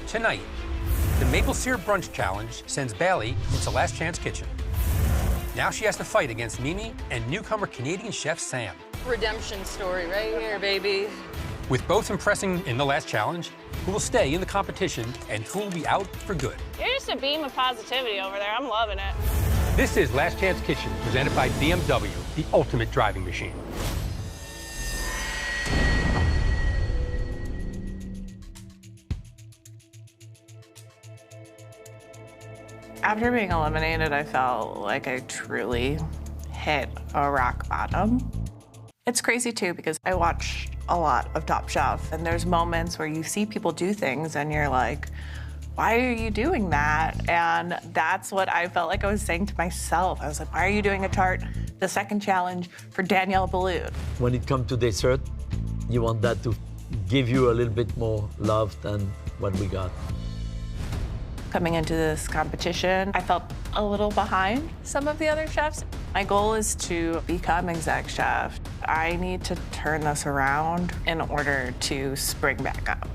Tonight, the Maple Syrup Brunch Challenge sends Bailey into Last Chance Kitchen. Now she has to fight against Mimi and newcomer Canadian chef Sam. Redemption story right here, baby. With both impressing in the last challenge, who will stay in the competition and who will be out for good? You're just a beam of positivity over there. I'm loving it. This is Last Chance Kitchen, presented by BMW, the ultimate driving machine. After being eliminated, I felt like I truly hit a rock bottom. It's crazy too, because I watch a lot of Top Chef, and there's moments where you see people do things and you're like, why are you doing that? And that's what I felt like I was saying to myself. I was like, why are you doing a tart, the second challenge, for Danielle Boulud? When it comes to dessert, you want that to give you a little bit more love than what we got. Coming into this competition, I felt a little behind some of the other chefs. My goal is to become exec chef. I need to turn this around in order to spring back up.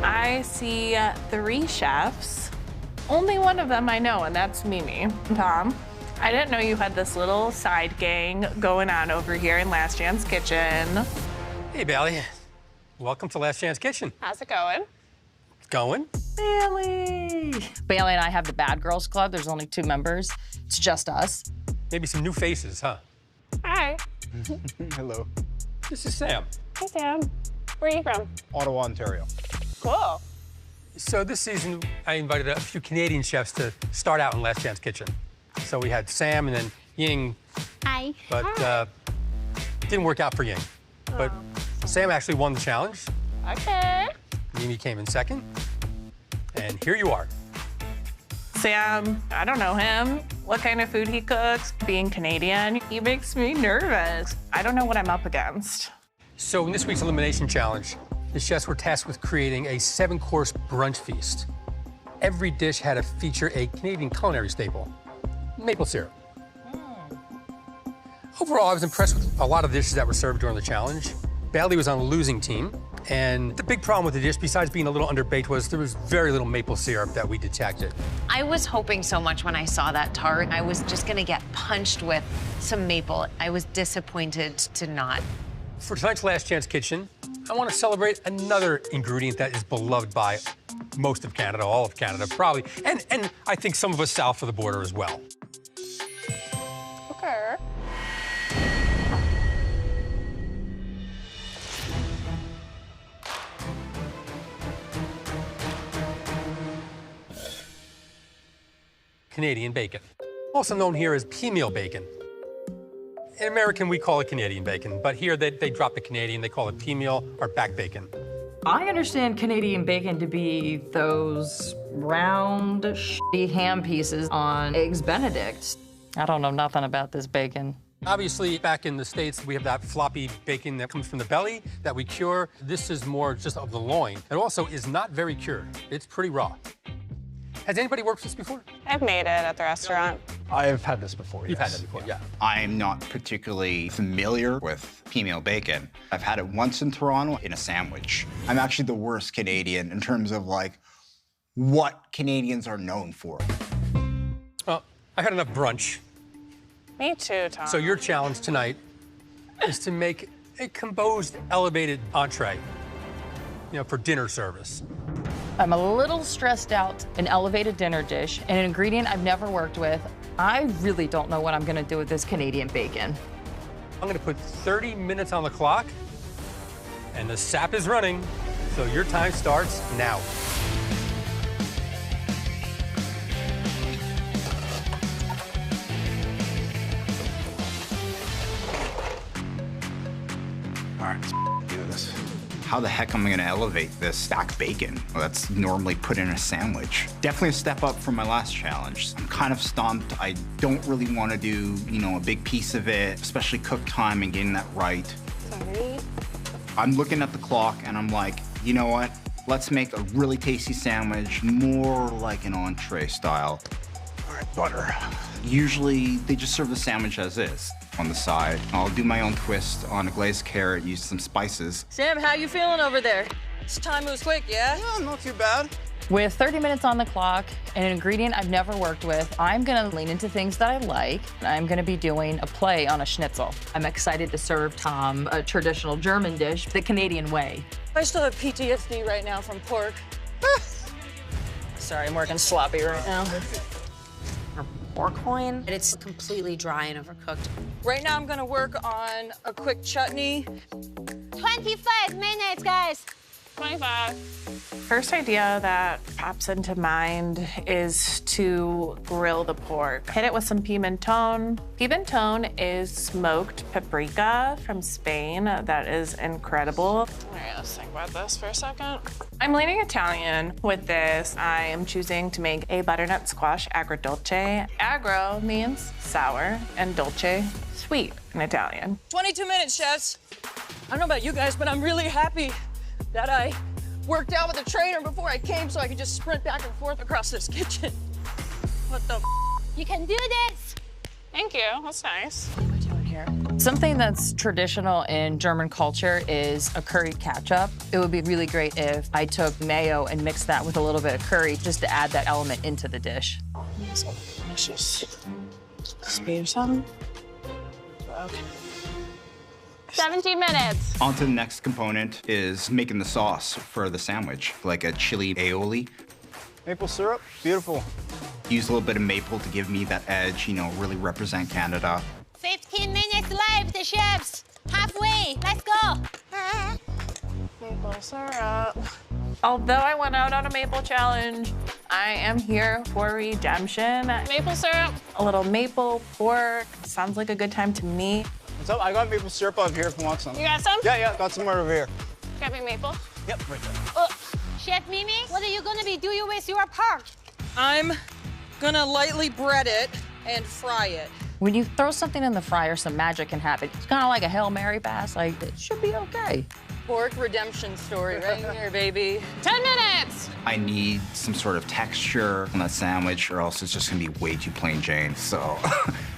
I see 3 chefs. Only one of them I know, and that's Mimi. Tom, I didn't know you had this little side gang going on over here in Last Chance Kitchen. Hey, Bailey. Welcome to Last Chance Kitchen. How's it going? Going? Bailey! Bailey and I have the Bad Girls Club. There's only 2 members. It's just us. Maybe some new faces, huh? Hi. Hello. This is Sam. Hey, Sam. Where are you from? Ottawa, Ontario. Cool. So this season, I invited a few Canadian chefs to start out in Last Chance Kitchen. So we had Sam and then Ying. Hi. But didn't work out for Ying. But Sam actually won the challenge. Okay. Mimi came in second. And here you are. Sam, I don't know him, what kind of food he cooks. Being Canadian, he makes me nervous. I don't know what I'm up against. So in this week's elimination challenge, the chefs were tasked with creating a 7-course brunch feast. Every dish had to feature a Canadian culinary staple, maple syrup. Overall, I was impressed with a lot of dishes that were served during the challenge. Bailey was on the losing team, and the big problem with the dish, besides being a little underbaked, was there was very little maple syrup that we detected. I was hoping so much when I saw that tart. I was just gonna get punched with some maple. I was disappointed to not. For tonight's Last Chance Kitchen, I want to celebrate another ingredient that is beloved by most of Canada, all of Canada, probably, and I think some of us south of the border as well. Okay. Canadian bacon, also known here as pea meal bacon. In American, we call it Canadian bacon, but here they drop the Canadian, they call it pea meal or back bacon. I understand Canadian bacon to be those round, shitty ham pieces on Eggs Benedict. I don't know nothing about this bacon. Obviously, back in the States, we have that floppy bacon that comes from the belly that we cure. This is more just of the loin. It also is not very cured. It's pretty raw. Has anybody worked with this before? I've made it at the restaurant. I've had this before, You've yes. had that before, yeah. I'm not particularly familiar with pea meal bacon. I've had it once in Toronto in a sandwich. I'm actually the worst Canadian in terms of, like, what Canadians are known for. Well, I had enough brunch. Me too, Tom. So your challenge tonight is to make a composed, elevated entree, for dinner service. I'm a little stressed out. An elevated dinner dish, an ingredient I've never worked with. I really don't know what I'm gonna do with this Canadian bacon. I'm gonna put 30 minutes on the clock, and the sap is running, so your time starts now. All right, let's do this. How the heck am I gonna elevate this stacked bacon that's normally put in a sandwich? Definitely a step up from my last challenge. I'm kind of stumped. I don't really want to do, a big piece of it, especially cook time and getting that right. Sorry. I'm looking at the clock and I'm like, you know what? Let's make a really tasty sandwich, more like an entree style. All right, butter. Usually they just serve the sandwich as is. on the side. I'll do my own twist on a glazed carrot, use some spices. Sam, how you feeling over there? This time moves quick, yeah? Yeah, not too bad. With 30 minutes on the clock and an ingredient I've never worked with, I'm gonna lean into things that I like. I'm gonna be doing a play on a schnitzel. I'm excited to serve Tom a traditional German dish, the Canadian way. I still have PTSD right now from pork. Sorry, I'm working sloppy right now. Pork loin. It's completely dry and overcooked. Right now I'm gonna work on a quick chutney. 25 minutes, guys. 25. First idea that pops into mind is to grill the pork. Hit it with some pimenton. Pimenton is smoked paprika from Spain that is incredible. All right, let's think about this for a second. I'm leaning Italian with this. I am choosing to make a butternut squash agrodolce. Agro means sour and dolce, sweet in Italian. 22 minutes, chefs. I don't know about you guys, but I'm really happy that I worked out with a trainer before I came so I could just sprint back and forth across this kitchen. What the You can do this. Thank you, that's nice. What am I doing here? Something that's traditional in German culture is a curried ketchup. It would be really great if I took mayo and mixed that with a little bit of curry just to add that element into the dish. So delicious. Speed or something? Okay. 17 minutes. On to the next component is making the sauce for the sandwich, like a chili aioli. Maple syrup, beautiful. Use a little bit of maple to give me that edge, you know, really represent Canada. 15 minutes left, the chefs. Halfway. Let's go. Maple syrup. Although I went out on a maple challenge, I am here for redemption. Maple syrup. A little maple pork. Sounds like a good time to me. What's up? I got maple syrup out here if you want some. You got some? Yeah, got some right over here. Got me maple. Yep, right there. Oh, Chef Mimi, what are you gonna be doing with your pork? I'm gonna lightly bread it and fry it. When you throw something in the fryer, some magic can happen. It's kind of like a Hail Mary pass, like it should be okay. Pork redemption story right here, baby. 10 minutes. I need some sort of texture on that sandwich or else it's just gonna be way too plain Jane. So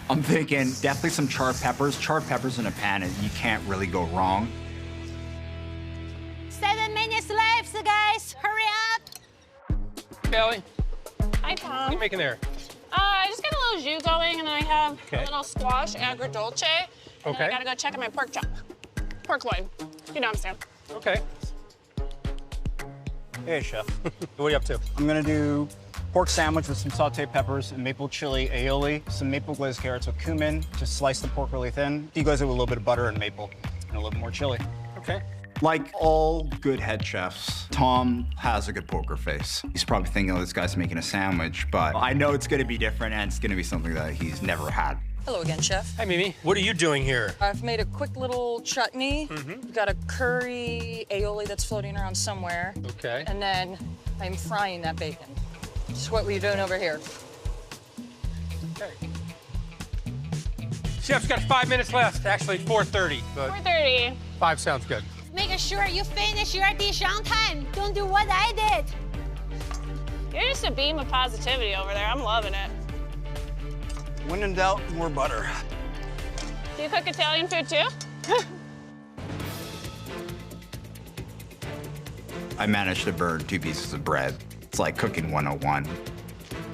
I'm thinking definitely some charred peppers. Charred peppers in a pan, and you can't really go wrong. 7 minutes left, guys. Hurry up. Kelly, Hi, what are Tom. you making there? I just got a little jus going, and then I have Okay. a little squash agrodolce. And then I Okay. gotta go check on my pork chop. Pork loin. You know what I'm saying. Okay. Hey, chef. What are you up to? I'm gonna do pork sandwich with some sauteed peppers and maple chili aioli, some maple glazed carrots with cumin, just slice the pork really thin. Deglaze it with a little bit of butter and maple, and a little bit more chili. Okay. Like all good head chefs, Tom has a good poker face. He's probably thinking, oh, this guy's making a sandwich, but I know it's gonna be different and it's gonna be something that he's never had. Hello again, chef. Hi, Mimi. What are you doing here? I've made a quick little chutney. Got a curry aioli that's floating around somewhere. Okay. And then I'm frying that bacon. Just what were you doing over here? Okay. Chef's got 5 minutes left. Actually, 4:30, but 4:30. 5 sounds good. Make sure you finish your dish on time. Don't do what I did. You're just a beam of positivity over there. I'm loving it. When in doubt, more butter. Do you cook Italian food too? I managed to burn 2 pieces of bread. It's like cooking 101.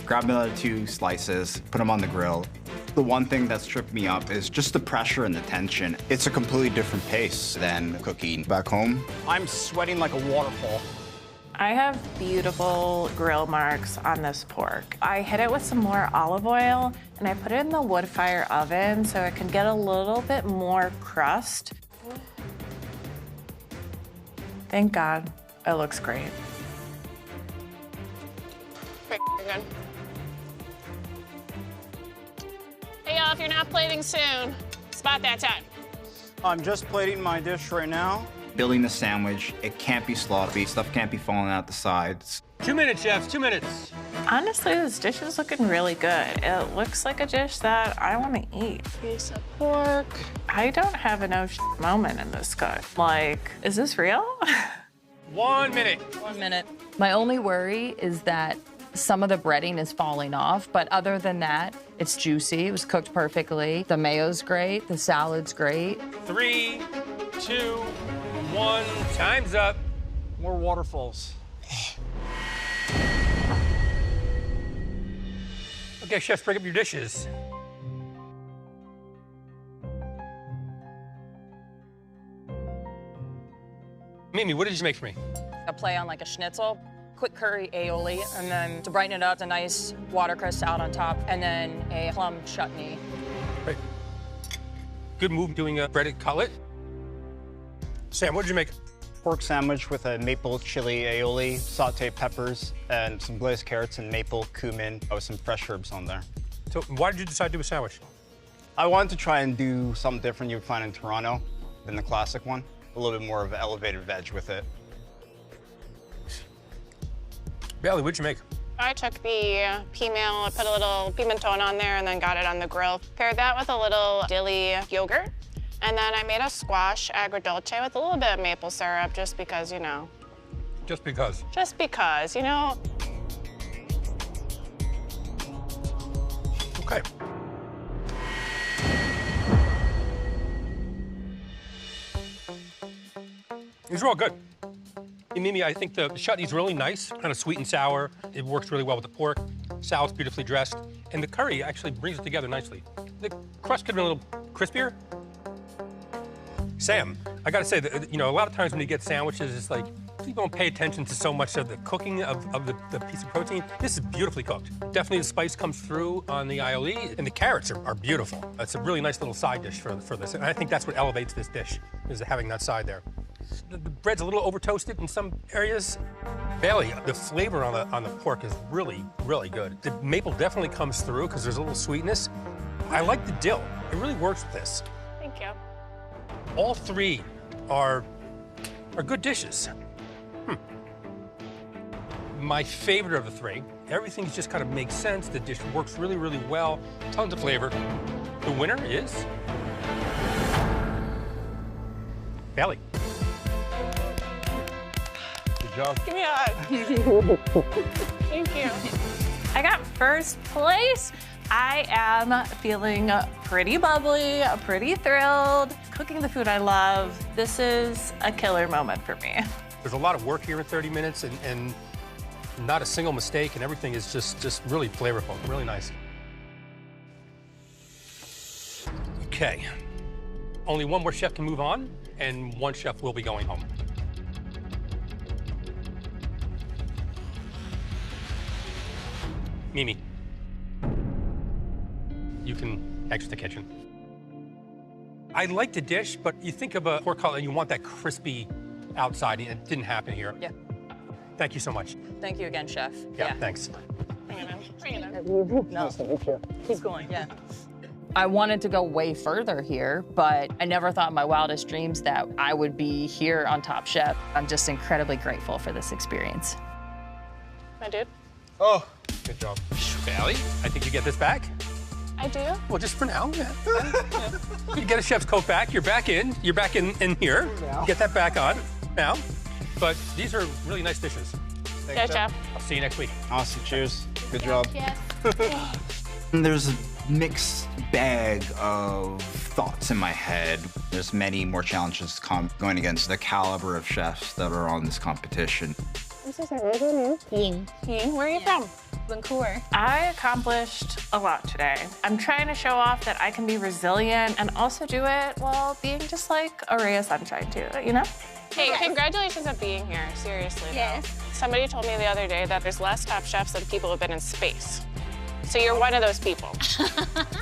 Grab another 2 slices, put them on the grill. The one thing that's tripped me up is just the pressure and the tension. It's a completely different pace than cooking back home. I'm sweating like a waterfall. I have beautiful grill marks on this pork. I hit it with some more olive oil and I put it in the wood fire oven so it can get a little bit more crust. Thank God, it looks great. Pretty good. Hey, y'all, if you're not plating soon, it's about that time. I'm just plating my dish right now. Building the sandwich, it can't be sloppy. Stuff can't be falling out the sides. 2 minutes, chefs, 2 minutes. Honestly, this dish is looking really good. It looks like a dish that I want to eat. Piece of pork. I don't have an oh shit moment in this cook. Like, is this real? 1 minute. 1 minute. My only worry is that Some of the breading is falling off, but other than that, it's juicy. It was cooked perfectly. The mayo's great. The salad's great. 3, 2, 1. Time's up. More waterfalls. Okay, chefs, bring up your dishes. Mimi, what did you make for me? A play on like a schnitzel, quick curry aioli, and then to brighten it up, a nice watercress salad on top, and then a plum chutney. Great. Good move doing a breaded cutlet. Sam, what did you make? Pork sandwich with a maple chili aioli, sauteed peppers, and some glazed carrots and maple cumin with some fresh herbs on there. So why did you decide to do a sandwich? I wanted to try and do something different you would find in Toronto than the classic one. A little bit more of an elevated veg with it. Bailey, what'd you make? I took the pea meal, I put a little pimenton on there, and then got it on the grill. Paired that with a little dilly yogurt. And then I made a squash agrodolce with a little bit of maple syrup, just because, you know. Just because? Just because, you know. Okay. These are all good. And Mimi, I think the chutney's really nice, kind of sweet and sour. It works really well with the pork. Salad's beautifully dressed. And the curry actually brings it together nicely. The crust could have been a little crispier. Sam, I gotta say that, you know, a lot of times when you get sandwiches, it's like, people don't pay attention to so much of the cooking of the piece of protein. This is beautifully cooked. Definitely the spice comes through on the aioli, and the carrots are beautiful. It's a really nice little side dish for this, and I think that's what elevates this dish, is having that side there. The bread's a little over-toasted in some areas. Bailey, the flavor on the pork is really, really good. The maple definitely comes through because there's a little sweetness. I like the dill. It really works with this. Thank you. All three are good dishes. My favorite of the three. Everything just kind of makes sense. The dish works really, really well. Tons of flavor. The winner is Bailey. Good job. Give me a hug. Thank you. I got first place. I am feeling pretty bubbly, pretty thrilled. Cooking the food I love. This is a killer moment for me. There's a lot of work here in 30 minutes and not a single mistake, and everything is just really flavorful, really nice. Okay. Only one more chef can move on, and one chef will be going home. Mimi, you can exit the kitchen. I like the dish, but you think of a pork cutlet and you want that crispy outside, and it didn't happen here. Yeah. Thank you so much. Thank you again, chef. Yeah, thanks. Bring it in. Bring it in. No. Keep going, yeah. I wanted to go way further here, but I never thought in my wildest dreams that I would be here on Top Chef. I'm just incredibly grateful for this experience. My dude. Oh, good job. Bailey, I think you get this back. I do. Well, just for now. Yeah. You get a chef's coat back. You're back in. You're back in here. Get that back on now. But these are really nice dishes. Yeah, chef. I'll see you next week. Awesome. Cheers. Good job. Yes. There's a mixed bag of thoughts in my head. There's many more challenges going against the caliber of chefs that are on this competition. I'm so sorry. What's your name? Ying. Ying, where are you from? Vancouver. I accomplished a lot today. I'm trying to show off that I can be resilient and also do it while being just like a ray of sunshine too, you know? Hey, congratulations on being here, seriously. Yes. Somebody told me the other day that there's less Top Chefs than people who've been in space. So you're one of those people.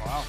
Wow.